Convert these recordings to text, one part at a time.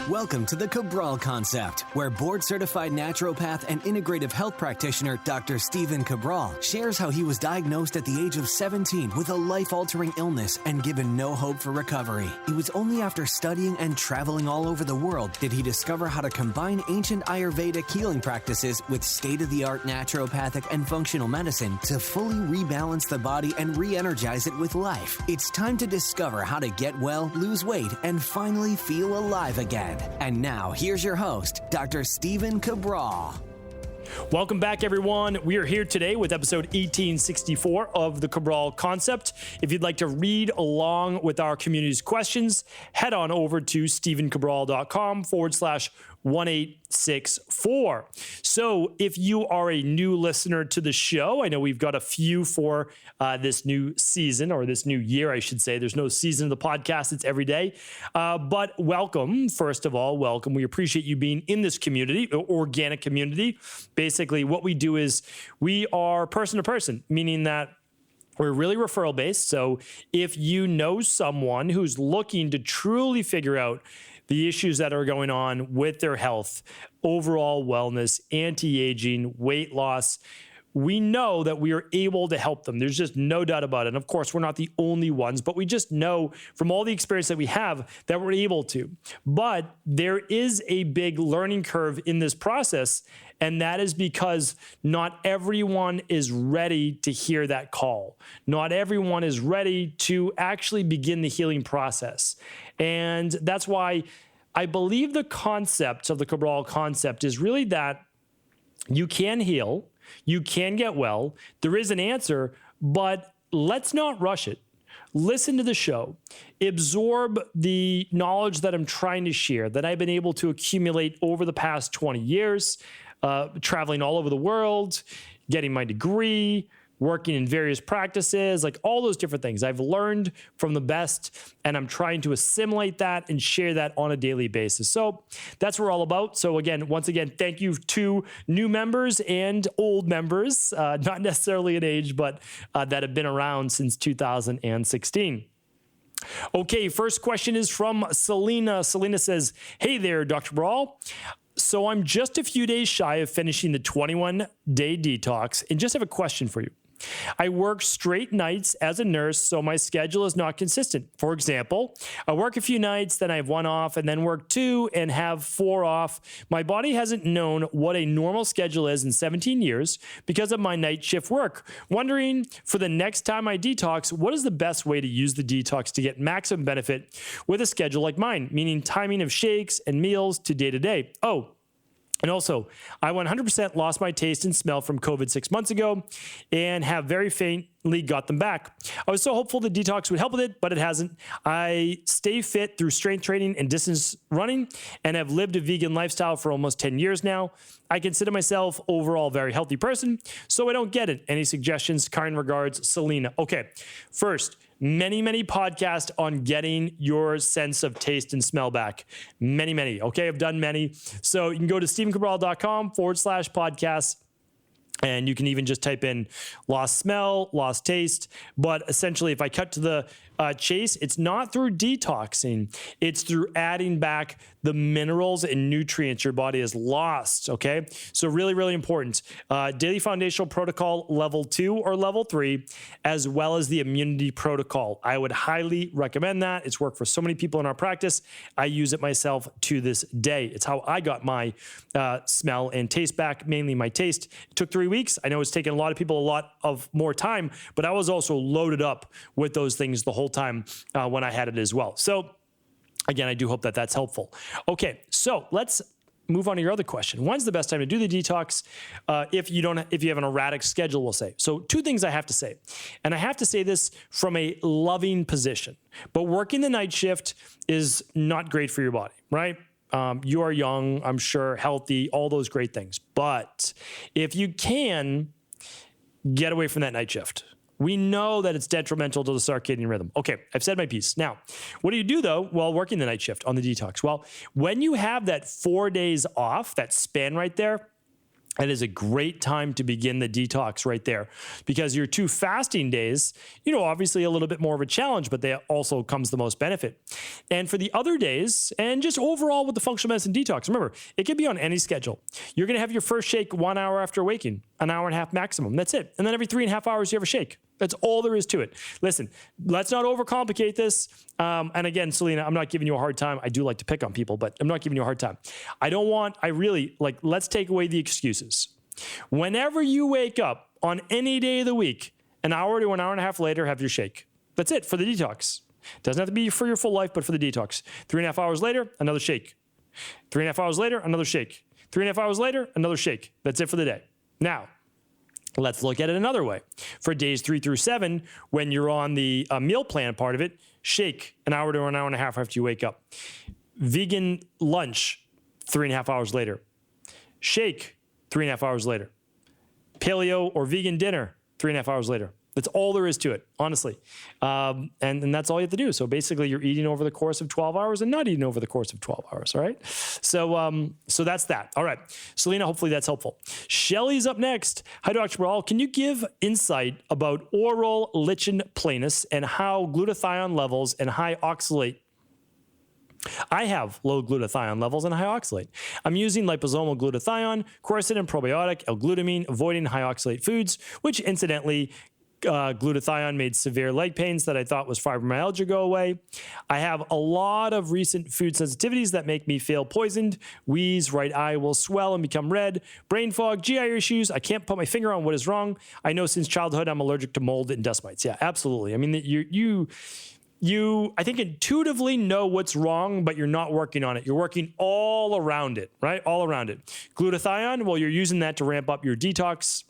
Welcome to the Cabral Concept, where board-certified naturopath and integrative health practitioner Dr. Stephen Cabral shares how he was diagnosed at the age of 17 with a life-altering illness and given no hope for recovery. It was only after studying and traveling all over the world did he discover how to combine ancient Ayurvedic healing practices with state-of-the-art naturopathic and functional medicine to fully rebalance the body and re-energize it with life. It's time to discover how to get well, lose weight, and finally feel alive again. And now, here's your host, Dr. Stephen Cabral. Welcome back, everyone. We are here today with episode 1864 of the Cabral Concept. If you'd like to read along with our community's questions, head on over to stephencabral.com/1864. So if you are a new listener to the show, I know we've got a few for this new season, or this new year, I should say. There's no season of the podcast. It's every day. But welcome. First of all, welcome. We appreciate you being in this community, organic community. Basically, what we do is we are person to person, meaning that we're really referral based. So if you know someone who's looking to truly figure out the issues that are going on with their health, overall wellness, anti-aging, weight loss, we know that we are able to help them. There's just no doubt about it. And of course, we're not the only ones, but we just know from all the experience that we have that we're able to. But there is a big learning curve in this process, and that is because not everyone is ready to hear that call. Not everyone is ready to actually begin the healing process. And that's why I believe the concept of the Cabral Concept is really that you can heal, you can get well, there is an answer, but let's not rush it. Listen to the show, absorb the knowledge that I'm trying to share, that I've been able to accumulate over the past 20 years, traveling all over the world, getting my degree, working in various practices, like all those different things. I've learned from the best, and I'm trying to assimilate that and share that on a daily basis. So that's what we're all about. So again, once again, thank you to new members and old members, not necessarily in age, but that have been around since 2016. Okay, first question is from Selina. Selina says, "Hey there, Dr. Brawl. So I'm just a few days shy of finishing the 21-day detox and just have a question for you. I work straight nights as a nurse, so my schedule is not consistent. For example, I work a few nights, then I have one off, and then work 2 and have 4 off. My body hasn't known what a normal schedule is in 17 years because of my night shift work. Wondering for the next time I detox, what is the best way to use the detox to get maximum benefit with a schedule like mine, meaning timing of shakes and meals to day to day. Oh, and also, I 100% lost my taste and smell from COVID 6 months ago and have very faintly got them back. I was so hopeful the detox would help with it, but it hasn't. I stay fit through strength training and distance running and have lived a vegan lifestyle for almost 10 years now. I consider myself overall a very healthy person, so I don't get it. Any suggestions? Kind regards, Selina." Okay, first, many podcasts on getting your sense of taste and smell back. Many. Okay, I've done many. So you can go to stephencabral.com/podcasts. And you can even just type in lost smell, lost taste. But essentially, if I cut to the chase, it's not through detoxing. It's through adding back the minerals and nutrients your body has lost, okay? So really important. Daily Foundational Protocol Level 2 or Level 3, as well as the Immunity Protocol. I would highly recommend that. It's worked for so many people in our practice. I use it myself to this day. It's how I got my smell and taste back, mainly my taste. It took 3 weeks. I know it's taken a lot of people a lot of more time, but I was also loaded up with those things the whole time when I had it as well. So again, I do hope that that's helpful. Okay, so let's move on to your other question. When's the best time to do the detox if you have an erratic schedule, we'll say. So 2 things I have to say. And I have to say this from a loving position. But working the night shift is not great for your body, right? You are young, I'm sure, healthy, all those great things. But if you can, get away from that night shift. We know that it's detrimental to the circadian rhythm. Okay, I've said my piece. Now, what do you do, though, while working the night shift on the detox? Well, when you have that 4 days off, that span right there, It is a great time to begin the detox right there, because your 2 fasting days, obviously a little bit more of a challenge, but they also comes the most benefit. And for the other days, and just overall with the functional medicine detox, remember, it can be on any schedule. You're going to have your first shake 1 hour after waking, an hour and a half maximum. That's it. And then every 3.5 hours, you have a shake. That's all there is to it. Listen, let's not overcomplicate this. And again, Selina, I'm not giving you a hard time. I do like to pick on people, but I'm not giving you a hard time. Let's take away the excuses. Whenever you wake up on any day of the week, an hour to an hour and a half later, have your shake. That's it for the detox. Doesn't have to be for your full life, but for the detox. 3.5 hours later, another shake. 3.5 hours later, another shake. 3.5 hours later, another shake. That's it for the day. Now, let's look at it another way. For days 3 through 7, when you're on the meal plan part of it, shake an hour to an hour and a half after you wake up. Vegan lunch, 3.5 hours later. Shake, 3.5 hours later. Paleo or vegan dinner, 3.5 hours later. That's all there is to it, honestly. And that's all you have to do. So basically, you're eating over the course of 12 hours and not eating over the course of 12 hours, all right? So that's that. All right. Selina, hopefully that's helpful. Shelly's up next. Hi, Dr. Cabral. Can you give insight about oral Lichen Planus and how glutathione levels and high oxalate? I have low glutathione levels and high oxalate. I'm using liposomal glutathione, quercetin, and probiotic, L-glutamine, avoiding high oxalate foods, which incidentally, glutathione made severe leg pains that I thought was fibromyalgia go away. I have a lot of recent food sensitivities that make me feel poisoned. Wheeze, right eye will swell and become red. Brain fog, GI issues. I can't put my finger on what is wrong. I know since childhood I'm allergic to mold and dust mites. Yeah, absolutely. I mean, you, I think, intuitively know what's wrong, but you're not working on it. You're working all around it, right? All around it. Glutathione, well, you're using that to ramp up your detox.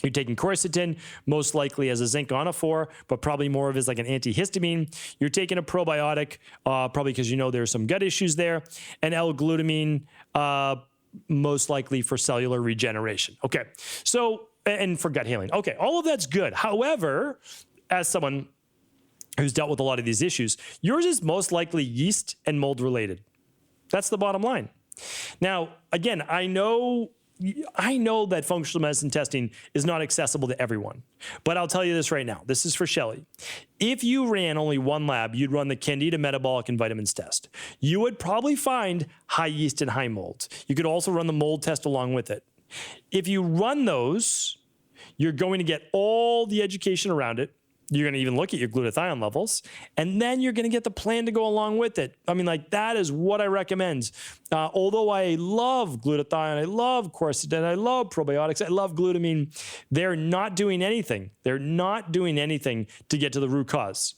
You're taking quercetin, most likely as a zinc ionophore, but probably more of it as like an antihistamine. You're taking a probiotic, probably because there's some gut issues there, and L-glutamine, most likely for cellular regeneration. Okay, so, and for gut healing. Okay, all of that's good. However, as someone who's dealt with a lot of these issues, yours is most likely yeast and mold related. That's the bottom line. Now, again, I know that functional medicine testing is not accessible to everyone, but I'll tell you this right now. This is for Shelly. If you ran only one lab, you'd run the Candida metabolic and vitamins test. You would probably find high yeast and high mold. You could also run the mold test along with it. If you run those, you're going to get all the education around it. You're going to even look at your glutathione levels, and then you're going to get the plan to go along with it. I mean, that is what I recommend. Although I love glutathione, I love quercetin, I love probiotics, I love glutamine, they're not doing anything. They're not doing anything to get to the root cause.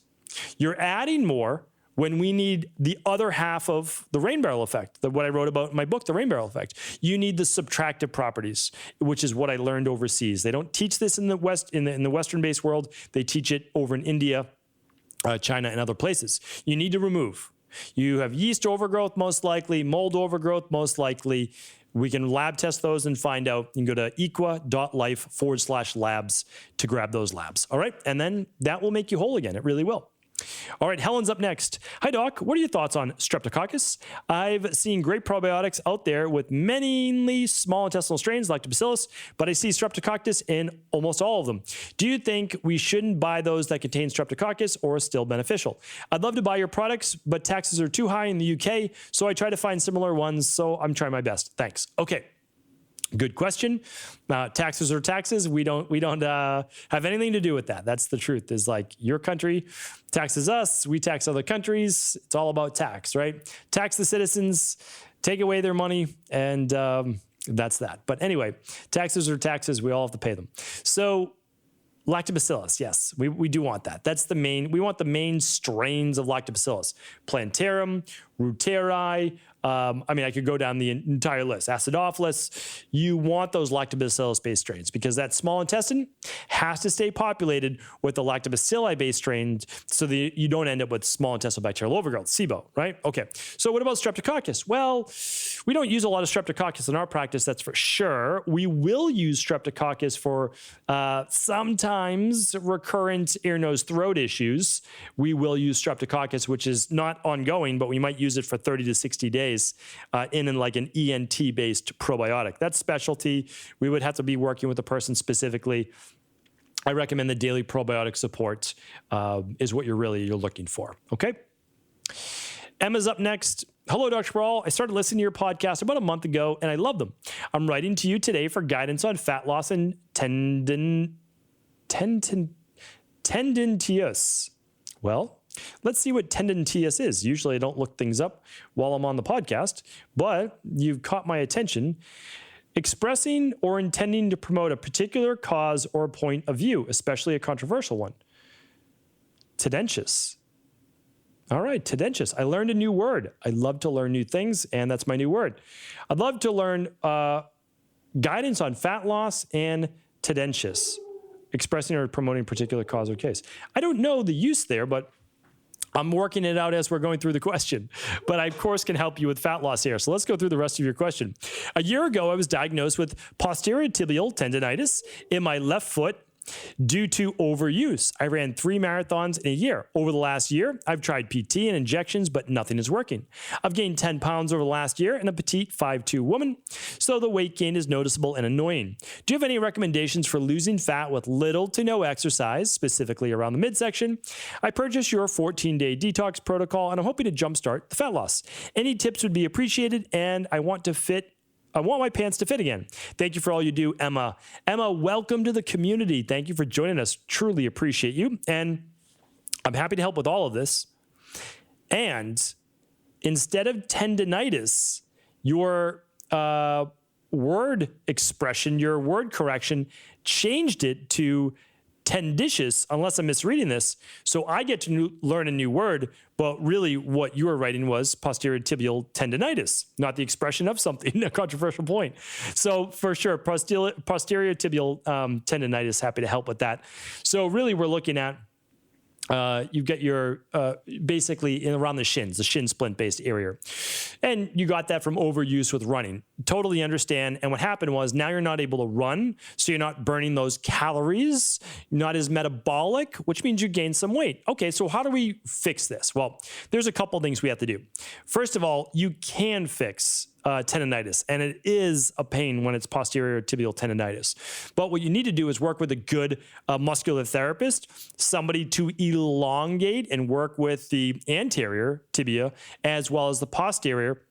You're adding more when we need the other half of the rain barrel effect, what I wrote about in my book, The Rain Barrel Effect. You need the subtractive properties, which is what I learned overseas. They don't teach this in the West, in the Western-based world. They teach it over in India, China, and other places. You need to remove. You have yeast overgrowth, most likely, mold overgrowth, most likely. We can lab test those and find out. You can go to equa.life/labs to grab those labs. All right, and then that will make you whole again. It really will. All right, Helen's up next. Hi, Doc. What are your thoughts on Streptococcus? I've seen great probiotics out there with mainly small intestinal strains, Lactobacillus, but I see Streptococcus in almost all of them. Do you think we shouldn't buy those that contain Streptococcus or are still beneficial? I'd love to buy your products, but taxes are too high in the UK, so I try to find similar ones, so I'm trying my best. Thanks. Okay. Good question. Taxes are taxes. We don't have anything to do with that. That's the truth. Is like your country taxes us. We tax other countries. It's all about tax, right? Tax the citizens, take away their money, and that's that. But anyway, taxes are taxes. We all have to pay them. So Lactobacillus, yes, we do want that. That's the main. We want the main strains of Lactobacillus: Plantarum, Reuteri. I mean, I could go down the entire list. Acidophilus. You want those lactobacillus-based strains because that small intestine has to stay populated with the lactobacilli-based strains so that you don't end up with small intestinal bacterial overgrowth, SIBO, right? Okay. So what about Streptococcus? Well, we don't use a lot of Streptococcus in our practice, that's for sure. We will use Streptococcus for sometimes recurrent ear, nose, throat issues. We will use Streptococcus, which is not ongoing, but we might use use it for 30 to 60 days in like an ENT-based probiotic. That's specialty. We would have to be working with the person specifically. I recommend the daily probiotic support is what you're looking for, okay? Emma's up next. Hello, Dr. Cabral. I started listening to your podcast about a month ago, and I love them. I'm writing to you today for guidance on fat loss and tendinous. Well, let's see what tendinous is. Usually I don't look things up while I'm on the podcast, but you've caught my attention. Expressing or intending to promote a particular cause or point of view, especially a controversial one. Tendentious. All right, tendentious. I learned a new word. I love to learn new things, and that's my new word. I'd love to learn guidance on fat loss and tendentious, expressing or promoting a particular cause or case. I don't know the use there, but I'm working it out as we're going through the question. But I, of course, can help you with fat loss here. So let's go through the rest of your question. A year ago, I was diagnosed with posterior tibial tendinitis in my left foot due to overuse. I ran 3 marathons in a year. Over the last year, I've tried PT and injections, but nothing is working. I've gained 10 pounds over the last year and a petite 5'2" woman, so the weight gain is noticeable and annoying. Do you have any recommendations for losing fat with little to no exercise, specifically around the midsection? I purchased your 14-day detox protocol, and I'm hoping to jumpstart the fat loss. Any tips would be appreciated, and I want my pants to fit again. Thank you for all you do, Emma. Emma, welcome to the community. Thank you for joining us. Truly appreciate you. And I'm happy to help with all of this. And instead of tendinitis, your word expression, your word correction, changed it to tenditious, unless I'm misreading this. So I get to learn a new word, but really what you were writing was posterior tibial tendinitis, not the expression of something, a controversial point. So for sure, posterior tibial tendinitis, happy to help with that. So really we're looking at you've got your basically around the shins, the shin splint based area. And you got that from overuse with running. Totally understand. And what happened was now you're not able to run, so you're not burning those calories, not as metabolic, which means you gain some weight. Okay, so how do we fix this? Well, there's a couple things we have to do. First of all, you can fix tendinitis, and it is a pain when it's posterior tibial tendinitis. But what you need to do is work with a good muscular therapist, somebody to elongate and work with the anterior tibia as well as the posterior,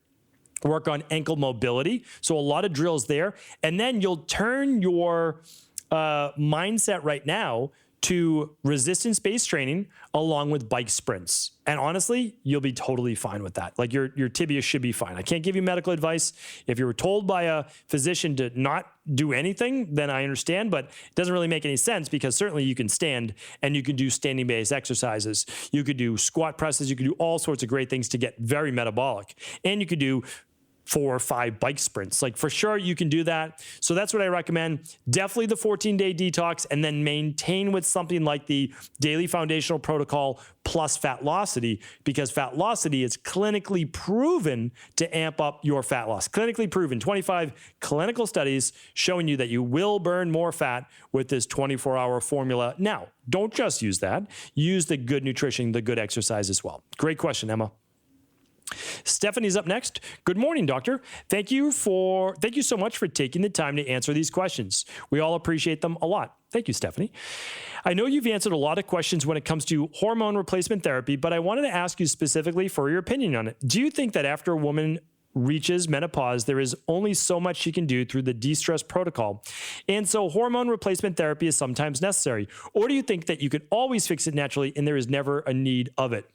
work on ankle mobility. So a lot of drills there. And then you'll turn your mindset right now to resistance-based training along with bike sprints. And honestly, you'll be totally fine with that. Like your tibia should be fine. I can't give you medical advice. If you were told by a physician to not do anything, then I understand, but it doesn't really make any sense because certainly you can stand and you can do standing-based exercises. You could do squat presses. You could do all sorts of great things to get very metabolic. And you could do 4 or 5 bike sprints. Like for sure you can do that. So that's what I recommend. Definitely the 14-day detox, and then maintain with something like the daily foundational protocol plus Fatlocity, because Fatlocity is clinically proven to amp up your fat loss. Clinically proven, 25 clinical studies showing you that you will burn more fat with this 24-hour formula. Now, don't just use that. Use the good nutrition, the good exercise as well. Great question, Emma. Stephanie's up next. Good morning, doctor. Thank you so much for taking the time to answer these questions. We all appreciate them a lot. Thank you, Stephanie. I know you've answered a lot of questions when it comes to hormone replacement therapy, but I wanted to ask you specifically for your opinion on it. Do you think that after a woman reaches menopause, there is only so much she can do through the de-stress protocol, and so hormone replacement therapy is sometimes necessary? Or do you think that you can always fix it naturally and there is never a need of it?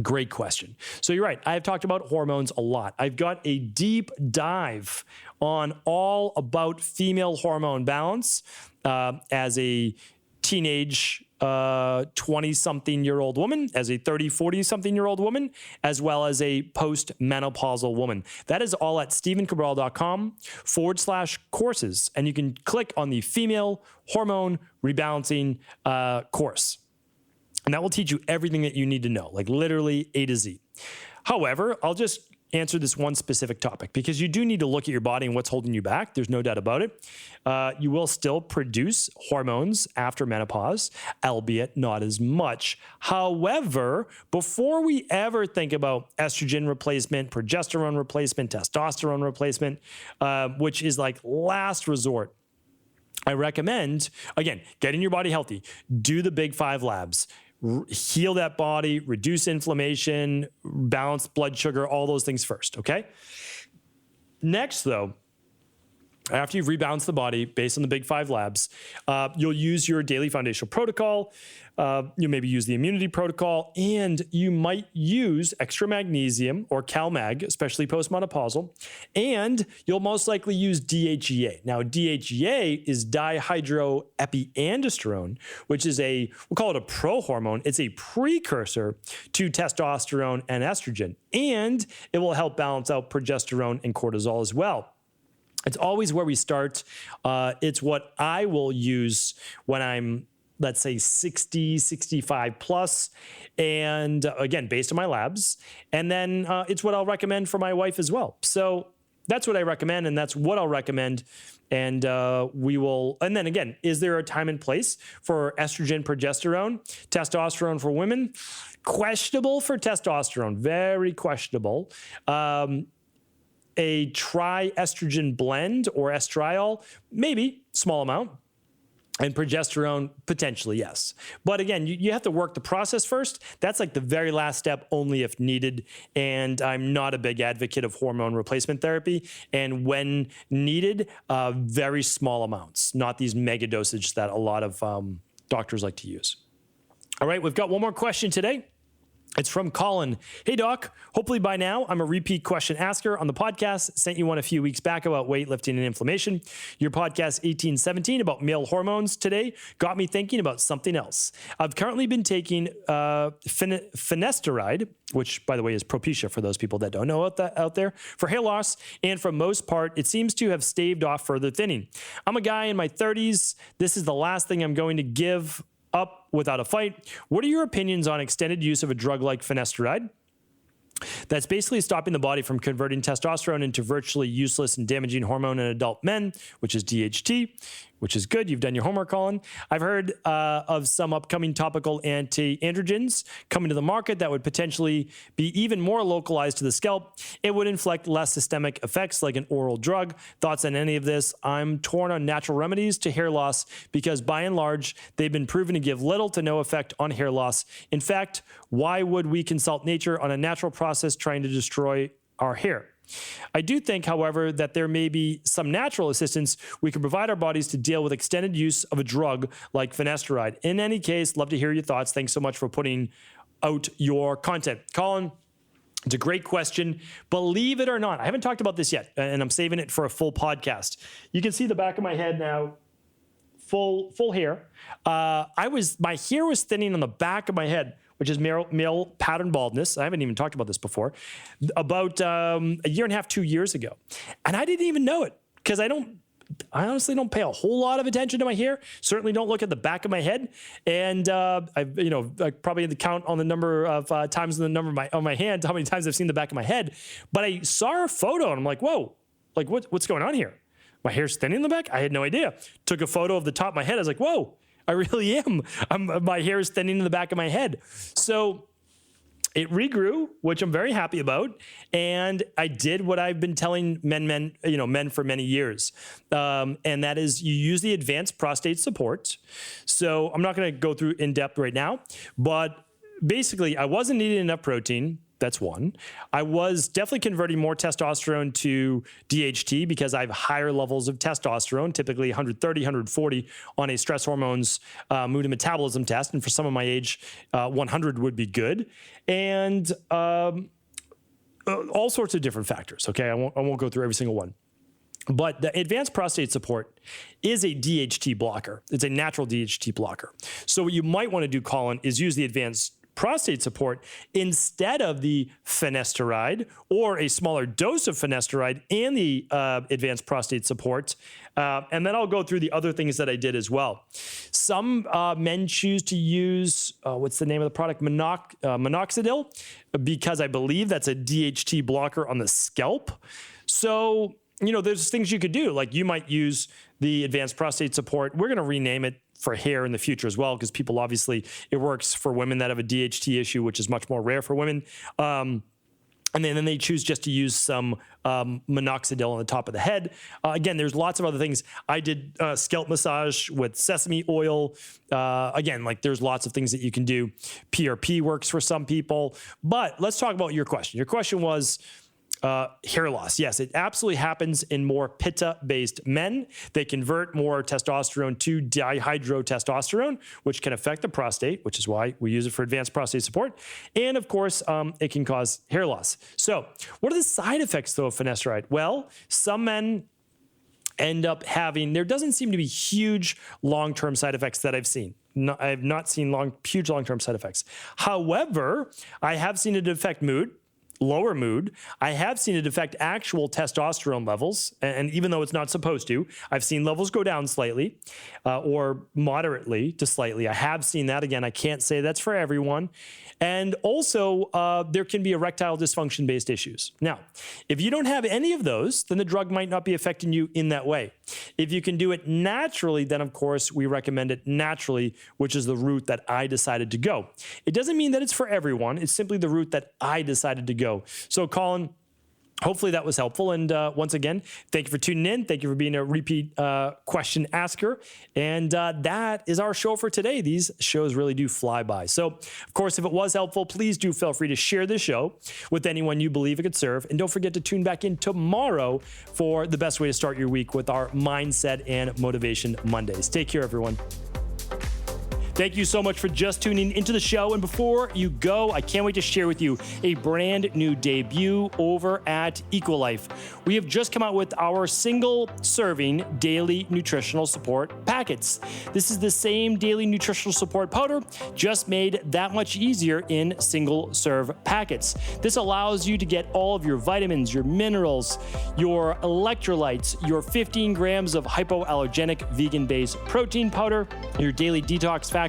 Great question. So you're right. I have talked about hormones a lot. I've got a deep dive on all about female hormone balance as a teenage 20-something-year-old woman, as a 30, 40-something-year-old woman, as well as a post-menopausal woman. That is all at StephenCabral.com/courses. And you can click on the female hormone rebalancing course. And that will teach you everything that you need to know, like literally A to Z. However, I'll just answer this one specific topic, because you do need to look at your body and what's holding you back. There's no doubt about it. You will still produce hormones after menopause, albeit not as much. However, before we ever think about estrogen replacement, progesterone replacement, testosterone replacement, which is like last resort, I recommend, again, getting your body healthy. Do the big 5 labs. Heal that body, reduce inflammation, balance blood sugar, all those things first, okay? Next, though, after you've rebalanced the body based on the big 5 labs, you'll use your daily foundational protocol. You maybe use the immunity protocol, and you might use extra magnesium or CalMag, especially postmenopausal, and you'll most likely use DHEA. Now, DHEA is dihydroepiandrosterone, which is we'll call it a prohormone. It's a precursor to testosterone and estrogen, and it will help balance out progesterone and cortisol as well. It's always where we start. It's what I will use when I'm, let's say, 60, 65 plus. And again, based on my labs. And then it's what I'll recommend for my wife as well. So that's what I recommend, and that's what I'll recommend. And and then again, is there a time and place for estrogen, progesterone, testosterone for women? Questionable for testosterone, very questionable. A tri-estrogen blend or estriol, maybe, small amount. And progesterone, potentially, yes. But again, you have to work the process first. That's like the very last step, only if needed. And I'm not a big advocate of hormone replacement therapy. And when needed, very small amounts, not these mega dosage that a lot of doctors like to use. All right, we've got one more question today. It's from Colin. Hey, Doc. Hopefully by now I'm a repeat question asker on the podcast. Sent you one a few weeks back about weightlifting and inflammation. Your podcast 1817 about male hormones today got me thinking about something else. I've currently been taking finasteride, which, by the way, is Propecia for those people that don't know out there, for hair loss. And for most part, it seems to have staved off further thinning. I'm a guy in my 30s. This is the last thing I'm going to give up without a fight. What are your opinions on extended use of a drug like finasteride? That's basically stopping the body from converting testosterone into virtually useless and damaging hormone in adult men, which is DHT, which is good. You've done your homework, Colin. I've heard of some upcoming topical anti-androgens coming to the market that would potentially be even more localized to the scalp. It would inflict less systemic effects like an oral drug. Thoughts on any of this? I'm torn on natural remedies to hair loss because by and large, they've been proven to give little to no effect on hair loss. In fact, why would we consult nature on a natural process trying to destroy our hair? I do think, however, that there may be some natural assistance we can provide our bodies to deal with extended use of a drug like finasteride. In any case, love to hear your thoughts. Thanks so much for putting out your content. Colin, it's a great question. Believe it or not, I haven't talked about this yet, and I'm saving it for a full podcast. You can see the back of my head now, full hair. My hair was thinning on the back of my head, which is male pattern baldness. I haven't even talked about this before, about a year and a half, 2 years ago. And I didn't even know it because I honestly don't pay a whole lot of attention to my hair. Certainly don't look at the back of my head. And I probably had to count on the number of times on my hand, how many times I've seen the back of my head. But I saw a photo and I'm like, whoa, like what's going on here? My hair's thinning in the back? I had no idea. Took a photo of the top of my head. I was like, whoa. I really am. My hair is thinning in the back of my head. So it regrew, which I'm very happy about. And I did what I've been telling men for many years. And that is you use the advanced prostate support. So I'm not going to go through in depth right now, but basically I wasn't eating enough protein. That's one. I was definitely converting more testosterone to DHT because I have higher levels of testosterone, typically 130, 140 on a stress hormones mood and metabolism test. And for some of my age, 100 would be good. And all sorts of different factors. Okay, I won't go through every single one. But the advanced prostate support is a DHT blocker. It's a natural DHT blocker. So what you might want to do, Colin, is use the advanced prostate support instead of the finasteride or a smaller dose of finasteride and the advanced prostate support. And then I'll go through the other things that I did as well. Some men choose to use, what's the name of the product? Minoxidil, because I believe that's a DHT blocker on the scalp. So, there's things you could do. Like you might use the advanced prostate support. We're going to rename it for hair in the future as well, because people obviously, it works for women that have a DHT issue, which is much more rare for women. And then they choose just to use some minoxidil on the top of the head. Again, there's lots of other things. I did scalp massage with sesame oil. Again, like there's lots of things that you can do. PRP works for some people. But let's talk about your question. Your question was, hair loss. Yes, it absolutely happens in more pitta-based men. They convert more testosterone to dihydrotestosterone, which can affect the prostate, which is why we use it for advanced prostate support. And of course, it can cause hair loss. So what are the side effects, though, of finasteride? Well, some men end up having, there doesn't seem to be huge long-term side effects that I've seen. No, I have not seen huge long-term side effects. However, I have seen it affect mood, lower mood. I have seen it affect actual testosterone levels, and even though it's not supposed to, I've seen levels go down slightly or moderately to slightly. I have seen that. Again, I can't say that's for everyone. And also, there can be erectile dysfunction-based issues. Now, if you don't have any of those, then the drug might not be affecting you in that way. If you can do it naturally, then of course, we recommend it naturally, which is the route that I decided to go. It doesn't mean that it's for everyone. It's simply the route that I decided to go. So, Colin, hopefully that was helpful. And once again, thank you for tuning in. Thank you for being a repeat question asker. And that is our show for today. These shows really do fly by. So, of course, if it was helpful, please do feel free to share this show with anyone you believe it could serve. And don't forget to tune back in tomorrow for the best way to start your week with our Mindset and Motivation Mondays. Take care, everyone. Thank you so much for just tuning into the show. And before you go, I can't wait to share with you a brand new debut over at Equilife. We have just come out with our single serving daily nutritional support packets. This is the same daily nutritional support powder, just made that much easier in single serve packets. This allows you to get all of your vitamins, your minerals, your electrolytes, your 15 grams of hypoallergenic vegan-based protein powder, your daily detox factors,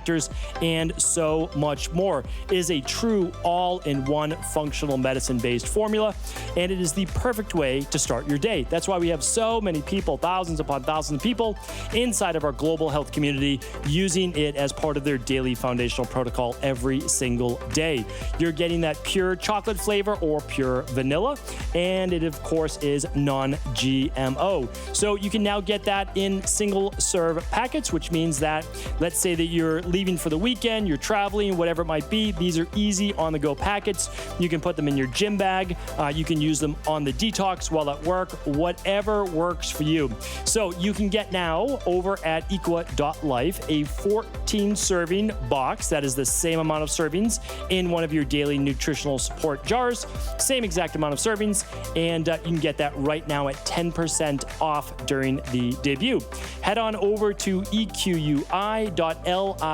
and so much more. It is a true all-in-one functional medicine-based formula, and it is the perfect way to start your day. That's why we have so many people, thousands upon thousands of people inside of our global health community using it as part of their daily foundational protocol every single day. You're getting that pure chocolate flavor or pure vanilla, and it of course is non-GMO. So you can now get that in single serve packets, which means that let's say that you're leaving for the weekend, you're traveling, whatever it might be. These are easy on-the-go packets. You can put them in your gym bag. You can use them on the detox while at work, whatever works for you. So you can get now over at equa.life a 14-serving box. That is the same amount of servings in one of your daily nutritional support jars. Same exact amount of servings. And you can get that right now at 10% off during the debut. Head on over to equi.life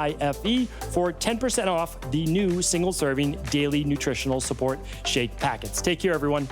for 10% off the new single-serving daily nutritional support shake packets. Take care, everyone.